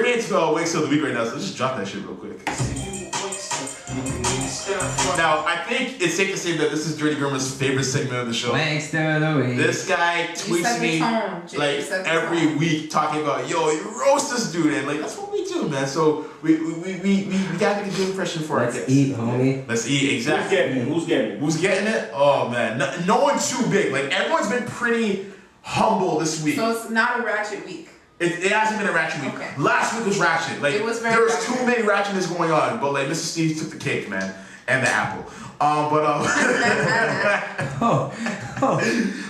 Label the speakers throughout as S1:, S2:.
S1: getting to Wanksta of the Week right now, so let's just drop that shit real quick. Now, I think it's safe to say that this is Dirty Girma's favorite segment of the show.
S2: Wanksta of the Week.
S1: This guy tweets me like every week talking about, yo, you roast this dude, and like that's what we do, man. So we gotta make a good impression for our guests.
S2: Let's eat, homie.
S1: Let's eat, exactly.
S3: Who's getting it?
S1: Who's getting it? Oh man, no one's too big. Like everyone's been pretty humble this week.
S4: So it's not a ratchet week.
S1: It hasn't been a ratchet week.
S4: Okay.
S1: Last week was ratchet. Like
S4: it was very
S1: there was
S4: ratchet.
S1: too many ratchetness going on, but like Mr. Steve took the cake, man, and the apple.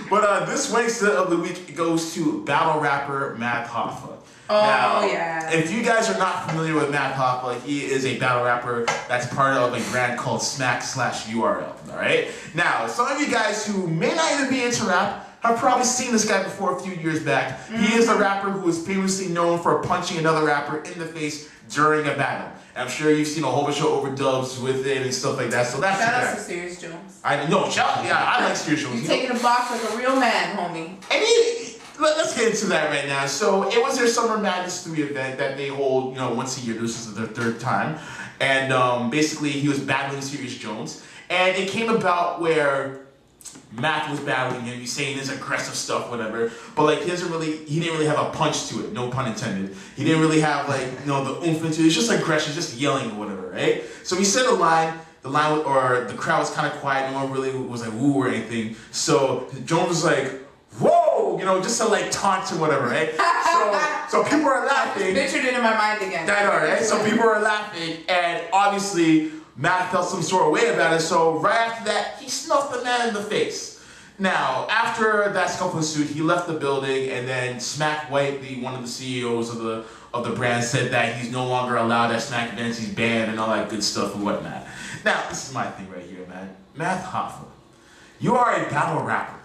S1: But this Wanksta of the Week goes to battle rapper Math Hoffa. Now,
S4: yeah.
S1: If you guys are not familiar with Math Hoffa, like he is a battle rapper that's part of a brand called Smack/URL. All right. Now, some of you guys who may not even be into rap have probably seen this guy before a few years back. Mm-hmm. He is a rapper who is famously known for punching another rapper in the face during a battle. I'm sure you've seen a whole bunch of overdubs with it and stuff like that. So that's
S4: shout out to Serius Jones.
S1: I like Serius Jones.
S4: You're taking a box like a real man, homie.
S1: And let's get into that right now. So it was their Summer Madness 3 event that they hold, once a year. This is their third time. And basically he was battling Serius Jones. And it came about where Math was battling him, he's saying his aggressive stuff, whatever. But like he didn't really have a punch to it, no pun intended. He didn't really have the oomph into it. It's just aggression, just yelling or whatever, right? So he said the line or the crowd was kind of quiet, no one really was like woo or anything. So Jones was like, whoa, just to like taunt or whatever, right? So people are laughing.
S4: I pictured it in my mind again.
S1: I know, right? So people are laughing, and obviously Matt felt some sort of way about it, so right after that, he snuffed the man in the face. Now, after that scuffle ensued, he left the building, and then Smack White, one of the CEOs of the brand, said that he's no longer allowed at Smack events, he's banned, and all that good stuff and whatnot. Now, this is my thing right here, man. Math Hoffa, you are a battle rapper,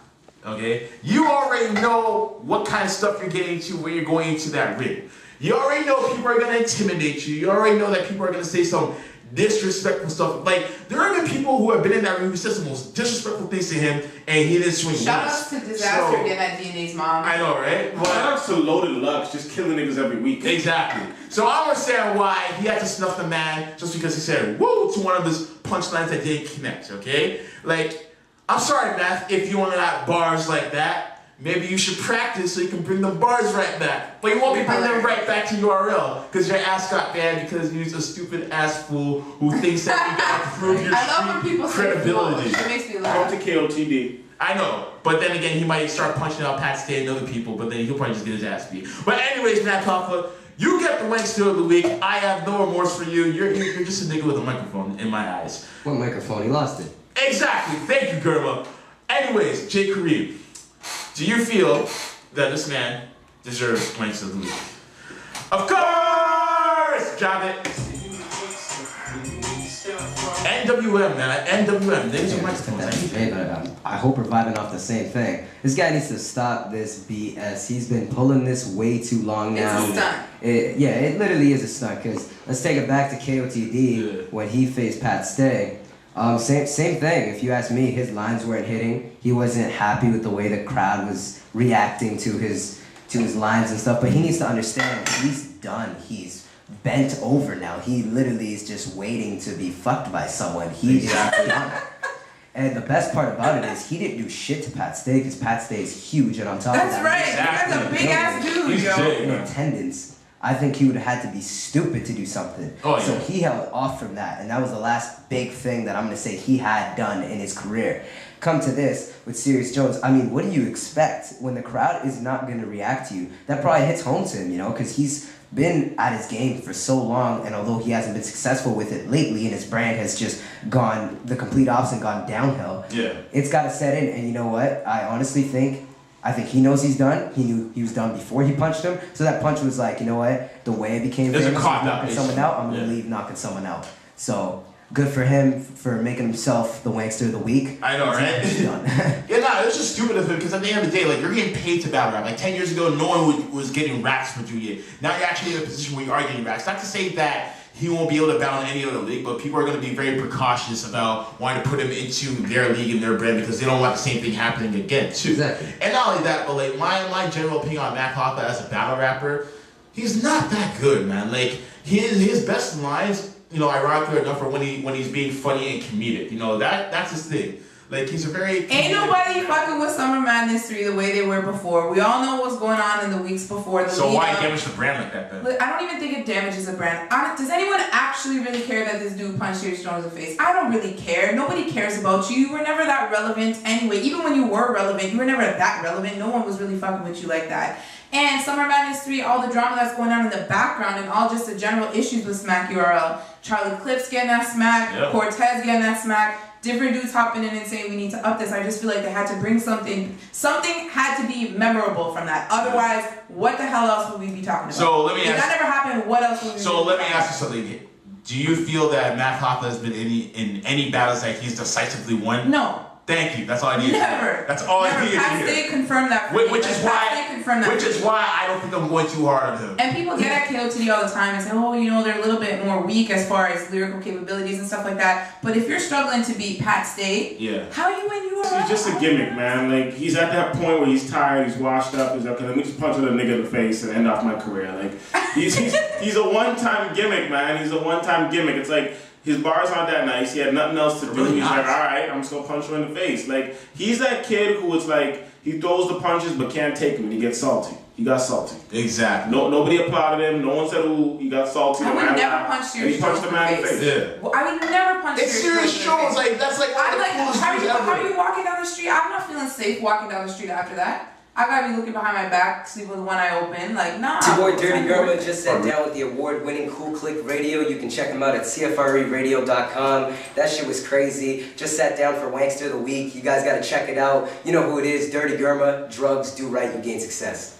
S1: okay? You already know what kind of stuff you're getting into when you're going into that ring. You already know people are going to intimidate you. You already know that people are going to say some disrespectful stuff. Like, there have been people who have been in that room who said some most disrespectful things to him, and he didn't swing.
S4: Shout out to Disaster getting at DNA's mom.
S1: I know, right?
S3: Well, shout out to Loaded Lux, just killing niggas every week.
S1: Exactly. So I understand why he had to snuff the man just because he said woo to one of his punchlines that didn't connect, okay? Like, I'm sorry, Math, if you want to have bars like that. Maybe you should practice so you can bring the bars right back. But you won't be bringing them right back to URL because your ass got banned because you're a stupid ass fool who thinks that you gotta prove your credibility.
S4: It makes me laugh.
S3: Come to KOTD.
S1: I know, but then again, he might start punching out Pat Stay and other people, but then he'll probably just get his ass beat. But anyways, Matt Hoffa, you get the Wanksta of the Week. I have no remorse for you. You're just a nigga with a microphone in my eyes.
S2: What microphone? He lost it.
S1: Exactly. Thank you, Girma. Anyways, Jay Kareem, do you feel that this man deserves Wanksta of the Week? Of course! Drop it. NWM, man. NWM. Niggas are microphones.
S2: I hope we're vibing off the same thing. This guy needs to stop this BS. He's been pulling this way too long now.
S4: It's a stunt.
S2: It literally is a stunt. Because let's take it back to KOTD when he faced Pat Stay. Same thing. If you ask me, his lines weren't hitting. He wasn't happy with the way the crowd was reacting to his lines and stuff. But he needs to understand he's done. He's bent over now. He literally is just waiting to be fucked by someone. He's done. And the best part about it is he didn't do shit to Pat Stay because Pat Stay is huge, and on top of that,
S4: that's right. That's a big ass dude, yo.
S2: In attendance. I think he would have had to be stupid to do something.
S1: Oh, yeah.
S2: So he held off from that, and that was the last big thing that I'm going to say he had done in his career. Come to this with Serius Jones. I mean, what do you expect when the crowd is not going to react to you? That probably hits home to him, because he's been at his game for so long, and although he hasn't been successful with it lately, and his brand has just gone the complete opposite, gone downhill, it's got to set in. And you know what? I honestly think he knows he's done. He knew he was done before he punched him. So that punch was like, you know what? The way I became famous, knocking someone out, I'm going to leave knocking someone out. So good for him for making himself the Wanksta of the Week.
S1: I know, right? It was just stupid of him because at the end of the day, like, you're getting paid to battle rap. Like 10 years ago, no one was getting racks for doing it. Now you're actually in a position where you are getting racks. Not to say that he won't be able to battle in any other league, but people are going to be very precautious about wanting to put him into their league and their brand because they don't want the same thing happening again, too.
S2: Exactly.
S1: And not only that, but like my general opinion on Math Hoffa as a battle rapper, he's not that good, man. Like his best lines, ironically enough, are when he's being funny and comedic. That's his thing. Like he's a very
S4: Ain't nobody fucking with Summer Madness 3 the way they were before. We all know what's going on in the weeks before.
S1: So why damage the brand like that then?
S4: Look, I don't even think it damages the brand. Does anyone actually really care that this dude punched Serius Jones in the face? I don't really care. Nobody cares about you. You were never that relevant anyway. Even when you were relevant, you were never that relevant. No one was really fucking with you like that. And Summer Madness 3, all the drama that's going on in the background and all just the general issues with Smack URL. Charlie Clips getting that smack,
S1: yep.
S4: Cortez getting that smack. Different dudes hopping in and saying we need to up this. I just feel like they had to bring something. Something had to be memorable from that. Otherwise, what the hell else would we be talking about?
S1: So let me
S4: if that never happened, what else would we be talking about?
S1: So let me ask you something. Do you feel that Math Hoffa has been in any battles that he's decisively won?
S4: No.
S1: Thank you. That's all I need.
S4: Never.
S1: That's all I need to
S4: Pat
S1: hear.
S4: Stay confirmed that for me.
S1: Which is why I don't think I'm going too hard on him.
S4: And people get at K.O.T.D all the time and say, they're a little bit more weak as far as lyrical capabilities and stuff like that. But if you're struggling to beat Pat Stay, how you win URL?
S3: He's just a gimmick, man. Like he's at that point where he's tired, he's washed up. He's like, okay, let me just punch a nigga in the face and end off my career. Like he's a one-time gimmick, man. He's a one-time gimmick. It's like. His bars aren't that nice. He had nothing else to do.
S1: Really
S3: He's
S1: nice.
S3: like, all right, I'm just gonna punch you in the face. Like he's that kid who was like, he throws the punches but can't take them, and he gets salty. He got salty.
S1: Exactly.
S3: Nobody applauded him. No one said, "Ooh, he got salty."
S4: I would never punch Serius Jones in the face.
S1: Yeah.
S4: Well, I would never punch
S1: It's Serius Jones. Like that's like one of the coolest things ever.
S4: How are you walking down the street? I'm not feeling safe walking down the street after that. I gotta be looking behind my back, sleep with one eye open. Like, nah.
S2: Your boy Dirty Girma just sat down with the award-winning Cool Click Radio. You can check him out at CFREradio.com. That shit was crazy. Just sat down for Wanksta of the Week. You guys gotta check it out. You know who it is, Dirty Girma. Drugs do right, you gain success.